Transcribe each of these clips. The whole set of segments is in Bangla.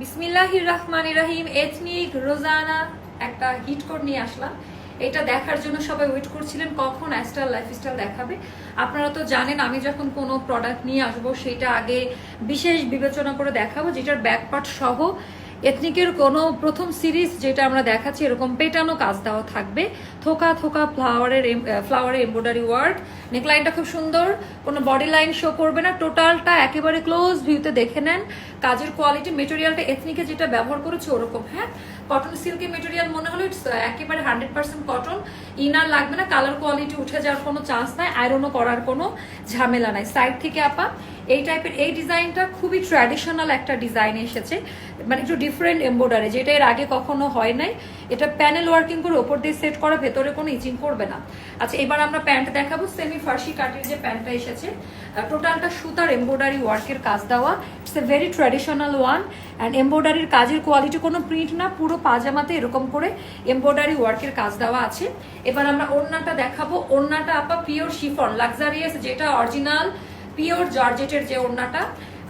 বিসমিল্লাহির রহমানির রহিম এথনিক রোজানা একটা হিট কোড নিয়ে আসলাম। এটা দেখার জন্য সবাই ওয়েট করছিলেন কখন অ্যাস্টার লাইফস্টাইল দেখাবে। আপনারা তো জানেন আমি যখন কোনো প্রোডাক্ট নিয়ে আসবো সেটা আগে বিশেষ বিবেচনা করে দেখাবো, যেটার ব্যাকপার্ট সহ এথনিকের কোনো প্রথম সিরিজ যেটা আমরা দেখাচ্ছি এরকম পেটানো কাজ দেওয়া থাকবে, থোকা থোকা ফ্লাওয়ারের এমব্রয়ডারি ওয়ার্ক। নেকলাইনটা খুব সুন্দর, কোনো বডি লাইন শো করবে না, টোটালটা একেবারে ক্লোজ ভিউতে দেখে নেন। কাজের কোয়ালিটি, মেটেরিয়ালটা এথনিকে যেটা ব্যবহার করেছে ওরকম, হ্যাঁ কটন সিল্কের মেটেরিয়াল মনে হলো একেবারে 100% কটন। ইনার লাগবে না, কালার কোয়ালিটি উঠে যাওয়ার কোনো চান্স নাই, আয়রনও করার কোনো ঝামেলা নাই। সাইড থেকে আপা এই টাইপের এই ডিজাইনটা খুবই ট্র্যাডিশনাল একটা ডিজাইন এসেছে, মানে একটু ডিফারেন্ট এমব্রয়ডারি, যেটা এর আগে কখনো হয় নাই। এটা প্যানেল ওয়ার্কিং করে ওপর দিয়ে সেট করা, ভেতরে কোনো ইচিং করবে না। আচ্ছা এবার আমরা প্যান্ট দেখাবো। সেমি ফার্সি কাটের যে প্যান্টটা এসেছে, টোটালটা সুতার এমব্রয়ডারি ওয়ার্কের কাজ দেওয়া। It's a very traditional one and এমব্রয়ডারির কাজের কোয়ালিটি কোনো প্রিন্ট না, পুরো পাজামাতে এরকম করে এমব্রয়ডারি ওয়ার্কের কাজ দেওয়া আছে। এবার আমরা ওড়নাটা দেখাবো। ওড়নাটা আপা পিওর শিফন লাক্সারিয়াস, যেটা অরিজিনাল পিওর জর্জেটের যে ওড়নাটা,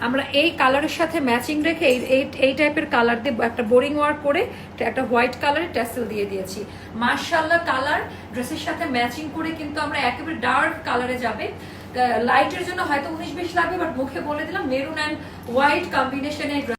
আমরা এই কালারের সাথে ম্যাচিং রেখে এই টাইপের কালার দিয়ে একটা বোরিং ওয়ার্ক করে একটা হোয়াইট কালারের ট্যাসেল দিয়ে দিয়েছি। মাশাআল্লাহ কালার ড্রেসের সাথে ম্যাচিং করে কিন্তু আমরা একেবারে ডার্ক কালারে যাবে। লাইটের জন্য হয়তো 19-20 লাগবে, বাট মুখে বলে দিলাম মেরুন অ্যান্ড হোয়াইট কম্বিনেশনে